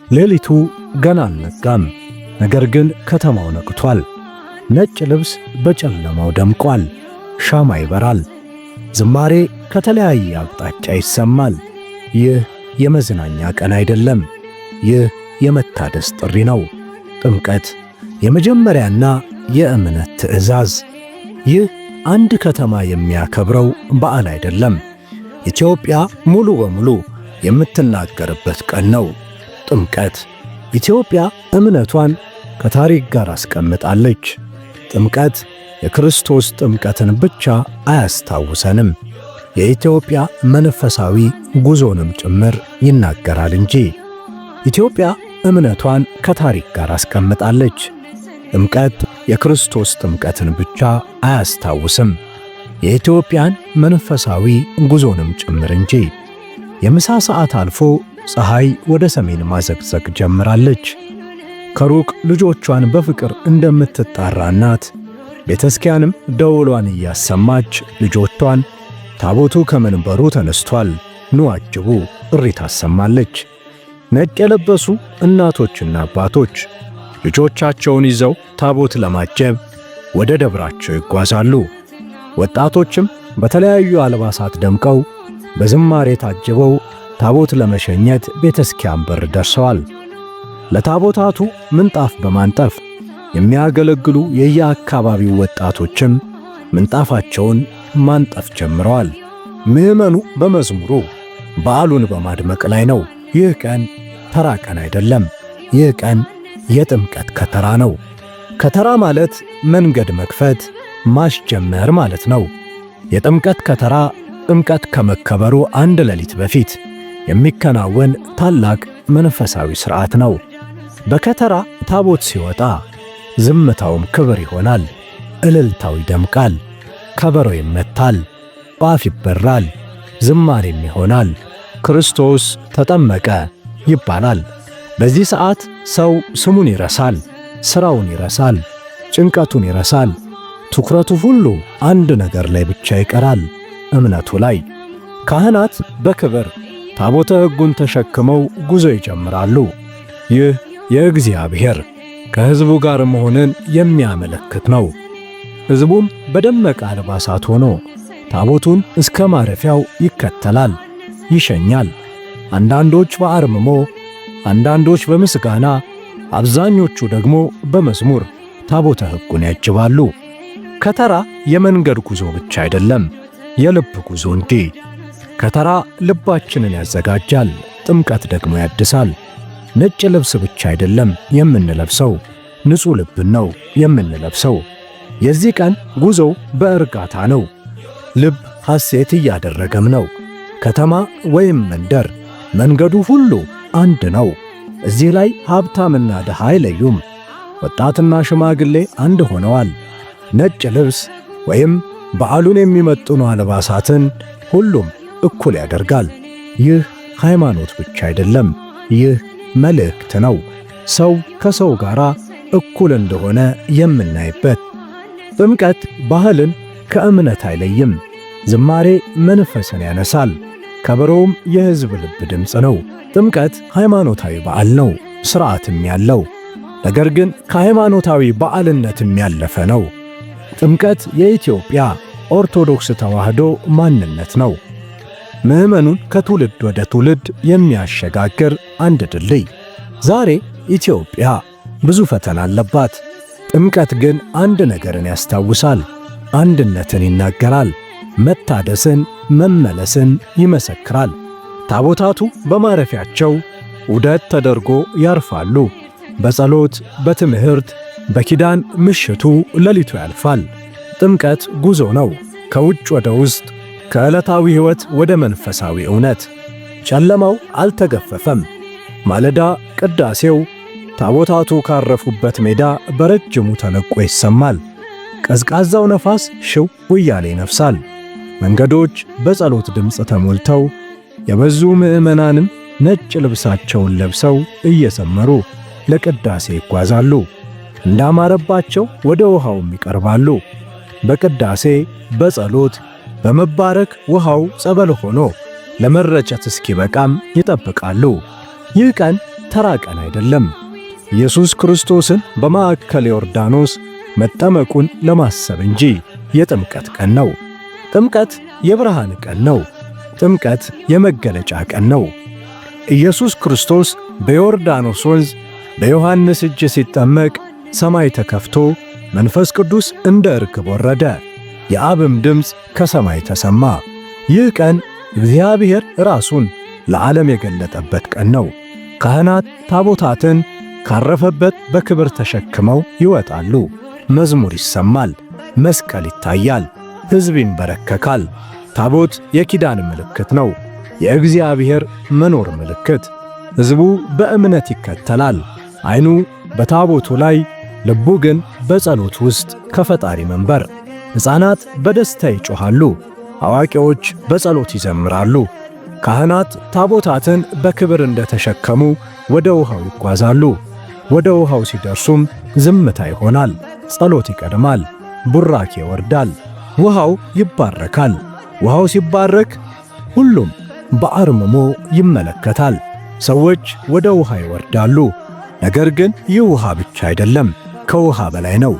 ሌሊቱ ገና አልነጋም። ነገር ግን ከተማው ነቅቷል። ነጭ ልብስ በጨለማው ደምቋል። ሻማ ይበራል። ዝማሬ ከተለያየ አቅጣጫ ይሰማል። ይህ የመዝናኛ ቀን አይደለም። ይህ የመታደስ ጥሪ ነው። ጥምቀት የመጀመሪያና የእምነት ትእዛዝ። ይህ አንድ ከተማ የሚያከብረው በዓል አይደለም። ኢትዮጵያ ሙሉ በሙሉ የምትናገርበት ቀን ነው። ጥምቀት ኢትዮጵያ እምነቷን ከታሪክ ጋር አስቀምጣለች። ጥምቀት የክርስቶስ ጥምቀትን ብቻ አያስታውሰንም፣ የኢትዮጵያ መንፈሳዊ ጉዞንም ጭምር ይናገራል እንጂ። ኢትዮጵያ እምነቷን ከታሪክ ጋር አስቀምጣለች። ጥምቀት የክርስቶስ ጥምቀትን ብቻ አያስታውስም፣ የኢትዮጵያን መንፈሳዊ ጉዞንም ጭምር እንጂ። የምሳ ሰዓት አልፎ ፀሐይ ወደ ሰሜን ማዘግዘግ ጀምራለች። ከሩቅ ልጆቿን በፍቅር እንደምትጣራ እናት ቤተክርስቲያንም ደወሏን እያሰማች ልጆቿን ታቦቱ ከመንበሩ ተነስቷል ኑ አጅቡ ጥሪ ታሰማለች። ነጭ የለበሱ እናቶችና አባቶች ልጆቻቸውን ይዘው ታቦት ለማጀብ ወደ ደብራቸው ይጓዛሉ። ወጣቶችም በተለያዩ አልባሳት ደምቀው በዝማሬ ታጅበው ታቦት ለመሸኘት ቤተክርስቲያን በር ደርሰዋል። ለታቦታቱ ምንጣፍ በማንጠፍ የሚያገለግሉ የየአካባቢው ወጣቶችም ምንጣፋቸውን ማንጠፍ ጀምረዋል። ምዕመኑ በመዝሙሩ በዓሉን በማድመቅ ላይ ነው። ይህ ቀን ተራ ቀን አይደለም። ይህ ቀን የጥምቀት ከተራ ነው። ከተራ ማለት መንገድ መክፈት፣ ማስጀመር ማለት ነው። የጥምቀት ከተራ ጥምቀት ከመከበሩ አንድ ሌሊት በፊት የሚከናወን ታላቅ መንፈሳዊ ሥርዓት ነው። በከተራ ታቦት ሲወጣ ዝምታውም ክብር ይሆናል። እልልታው ይደምቃል። ከበሮ ይመታል። ጧፍ ይበራል። ዝማሬም ይሆናል። ክርስቶስ ተጠመቀ ይባላል። በዚህ ሰዓት ሰው ስሙን ይረሳል፣ ሥራውን ይረሳል፣ ጭንቀቱን ይረሳል። ትኩረቱ ሁሉ አንድ ነገር ላይ ብቻ ይቀራል፣ እምነቱ ላይ። ካህናት በክብር ታቦተ ሕጉን ተሸክመው ጉዞ ይጀምራሉ። ይህ የእግዚአብሔር ከሕዝቡ ጋር መሆንን የሚያመለክት ነው። ሕዝቡም በደመቀ አልባሳት ሆኖ ታቦቱን እስከ ማረፊያው ይከተላል፣ ይሸኛል። አንዳንዶች በአርምሞ፣ አንዳንዶች በምስጋና፣ አብዛኞቹ ደግሞ በመዝሙር ታቦተ ሕጉን ያጅባሉ። ከተራ የመንገድ ጉዞ ብቻ አይደለም፣ የልብ ጉዞ እንጂ። ከተራ ልባችንን ያዘጋጃል፣ ጥምቀት ደግሞ ያድሳል። ነጭ ልብስ ብቻ አይደለም የምንለብሰው፣ ንጹሕ ልብን ነው የምንለብሰው። የዚህ ቀን ጉዞው በእርጋታ ነው። ልብ ሐሴት እያደረገም ነው። ከተማ ወይም መንደር፣ መንገዱ ሁሉ አንድ ነው። እዚህ ላይ ሀብታምና ድሃ አይለዩም። ወጣትና ሽማግሌ አንድ ሆነዋል። ነጭ ልብስ ወይም በዓሉን የሚመጥኑ አልባሳትን ሁሉም እኩል ያደርጋል። ይህ ሃይማኖት ብቻ አይደለም፣ ይህ መልእክት ነው። ሰው ከሰው ጋር እኩል እንደሆነ የምናይበት። ጥምቀት ባህልን ከእምነት አይለይም። ዝማሬ መንፈስን ያነሳል፣ ከበሮውም የሕዝብ ልብ ድምፅ ነው። ጥምቀት ሃይማኖታዊ በዓል ነው፣ ሥርዓትም ያለው፣ ነገር ግን ከሃይማኖታዊ በዓልነትም ያለፈ ነው። ጥምቀት የኢትዮጵያ ኦርቶዶክስ ተዋሕዶ ማንነት ነው። ምዕመኑን ከትውልድ ወደ ትውልድ የሚያሸጋግር አንድ ድልድይ። ዛሬ ኢትዮጵያ ብዙ ፈተና አለባት። ጥምቀት ግን አንድ ነገርን ያስታውሳል፣ አንድነትን ይናገራል፣ መታደስን፣ መመለስን ይመሰክራል። ታቦታቱ በማረፊያቸው ዑደት ተደርጎ ያርፋሉ። በጸሎት፣ በትምህርት፣ በኪዳን ምሽቱ ሌሊቱ ያልፋል። ጥምቀት ጉዞ ነው፣ ከውጭ ወደ ውስጥ፣ ከዕለታዊ ሕይወት ወደ መንፈሳዊ እውነት። ጨለማው አልተገፈፈም። ማለዳ ቅዳሴው ታቦታቱ ካረፉበት ሜዳ በረጅሙ ተነቆ ይሰማል። ቀዝቃዛው ነፋስ ሽው እያለ ይነፍሳል። መንገዶች በጸሎት ድምፅ ተሞልተው የበዙ ምዕመናንም ነጭ ልብሳቸውን ለብሰው እየዘመሩ ለቅዳሴ ይጓዛሉ። እንዳማረባቸው ወደ ውሃውም ይቀርባሉ። በቅዳሴ በጸሎት በመባረክ ውሃው ጸበል ሆኖ ለመረጨት እስኪበቃም ይጠብቃሉ። ይህ ቀን ተራ ቀን አይደለም። ኢየሱስ ክርስቶስን በማዕከለ ዮርዳኖስ መጠመቁን ለማሰብ እንጂ የጥምቀት ቀን ነው። ጥምቀት የብርሃን ቀን ነው። ጥምቀት የመገለጫ ቀን ነው። ኢየሱስ ክርስቶስ በዮርዳኖስ ወንዝ በዮሐንስ እጅ ሲጠመቅ ሰማይ ተከፍቶ መንፈስ ቅዱስ እንደ ርግብ ወረደ፣ የአብም ድምፅ ከሰማይ ተሰማ። ይህ ቀን እግዚአብሔር ራሱን ለዓለም የገለጠበት ቀን ነው። ካህናት ታቦታትን ካረፈበት በክብር ተሸክመው ይወጣሉ። መዝሙር ይሰማል፣ መስቀል ይታያል፣ ሕዝብ ይንበረከካል። ታቦት የኪዳን ምልክት ነው፣ የእግዚአብሔር መኖር ምልክት። ሕዝቡ በእምነት ይከተላል። ዓይኑ በታቦቱ ላይ፣ ልቡ ግን በጸሎት ውስጥ ከፈጣሪ መንበር። ሕፃናት በደስታ ይጮኻሉ፣ አዋቂዎች በጸሎት ይዘምራሉ። ካህናት ታቦታትን በክብር እንደተሸከሙ ወደ ውሃው ይጓዛሉ። ወደ ውሃው ሲደርሱም ዝምታ ይሆናል፣ ጸሎት ይቀድማል፣ ቡራኬ ይወርዳል፣ ውሃው ይባረካል። ውሃው ሲባረክ ሁሉም በአርምሞ ይመለከታል። ሰዎች ወደ ውሃ ይወርዳሉ። ነገር ግን ይህ ውሃ ብቻ አይደለም፣ ከውሃ በላይ ነው።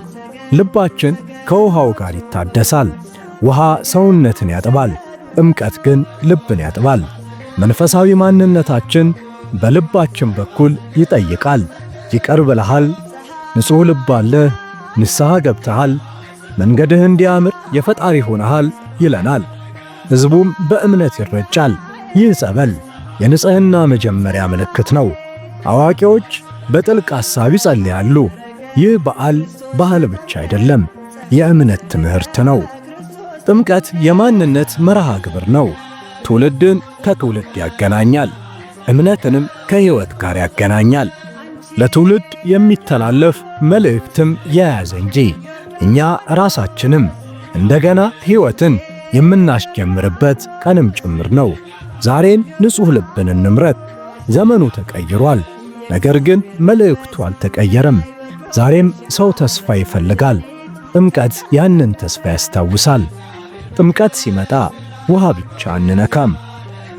ልባችን ከውሃው ጋር ይታደሳል። ውሃ ሰውነትን ያጥባል፣ ጥምቀት ግን ልብን ያጥባል። መንፈሳዊ ማንነታችን በልባችን በኩል ይጠይቃል። ይቅር ብለሃል፣ ንጹሕ ልብ አለህ፣ ንስሐ ገብተሃል፣ መንገድህ እንዲያምር የፈጣሪ ሆነሃል ይለናል። ሕዝቡም በእምነት ይረጫል። ይህ ጸበል የንጽሕና መጀመሪያ ምልክት ነው። አዋቂዎች በጥልቅ ሐሳብ ይጸልያሉ። ይህ በዓል ባህል ብቻ አይደለም፣ የእምነት ትምህርት ነው። ጥምቀት የማንነት መርሃ ግብር ነው። ትውልድን ከትውልድ ያገናኛል፣ እምነትንም ከሕይወት ጋር ያገናኛል። ለትውልድ የሚተላለፍ መልእክትም የያዘ እንጂ እኛ ራሳችንም እንደገና ሕይወትን የምናስጀምርበት ቀንም ጭምር ነው። ዛሬን ንጹሕ ልብን እንምረት። ዘመኑ ተቀይሯል፣ ነገር ግን መልእክቱ አልተቀየረም። ዛሬም ሰው ተስፋ ይፈልጋል። ጥምቀት ያንን ተስፋ ያስታውሳል። ጥምቀት ሲመጣ ውሃ ብቻ አንነካም፣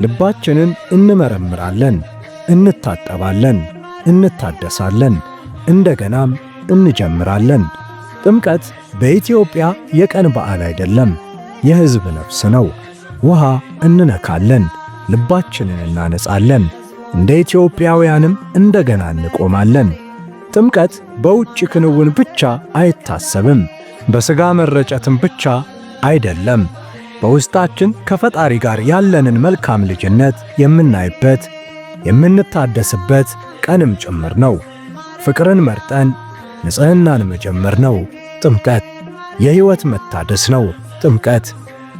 ልባችንን እንመረምራለን፣ እንታጠባለን፣ እንታደሳለን፣ እንደገናም እንጀምራለን። ጥምቀት በኢትዮጵያ የቀን በዓል አይደለም፣ የሕዝብ ነፍስ ነው። ውሃ እንነካለን፣ ልባችንን እናነጻለን፣ እንደ ኢትዮጵያውያንም እንደገና እንቆማለን። ጥምቀት በውጭ ክንውን ብቻ አይታሰብም፣ በሥጋ መረጨትም ብቻ አይደለም። በውስጣችን ከፈጣሪ ጋር ያለንን መልካም ልጅነት የምናይበት የምንታደስበት ቀንም ጭምር ነው። ፍቅርን መርጠን ንጽሕናን መጀመር ነው ጥምቀት። የሕይወት መታደስ ነው ጥምቀት።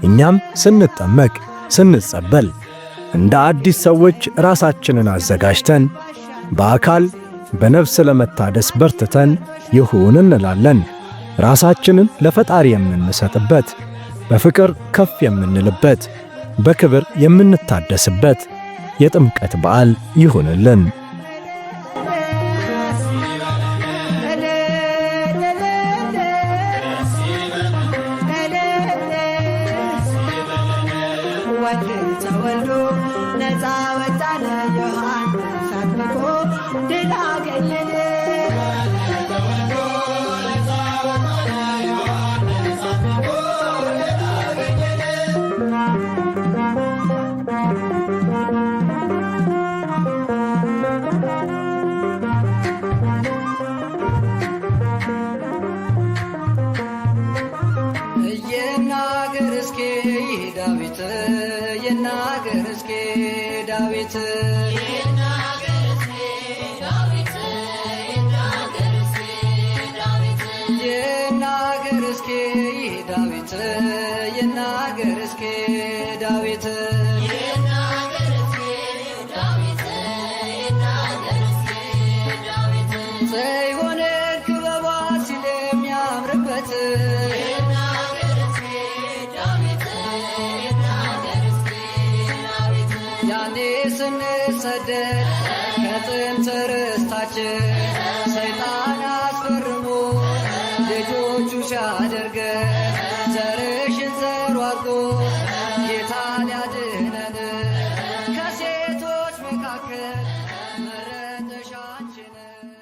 እኛም ስንጠመቅ ስንጸበል እንደ አዲስ ሰዎች ራሳችንን አዘጋጅተን በአካል በነፍስ ለመታደስ በርትተን ይሁን እንላለን። ራሳችንን ለፈጣሪ የምንሰጥበት፣ በፍቅር ከፍ የምንልበት፣ በክብር የምንታደስበት የጥምቀት በዓል ይሁንልን። ተወልዶ ነፃ ወጣነ ዮሐንስ አጥምቆ ድል አገኘን። ይናገር እስኪ ዳዊት ይናገር እስኪ ዳዊት ይናገር እስኪ ዳዊት ይናገር እስኪ ዳዊት ጽዮንን ክበቧ ሲል የሚያምርበት ያኔ ስንሰደድ ከጥንት ርስታችን ሰይጣን አስፈርሞ ልጆቹ ሲያደርገን ዘርሽን ዘሩ አድርጎ ጌታን ያድነን ከሴቶች መካከል መረጠሻ ልጆችህ ነን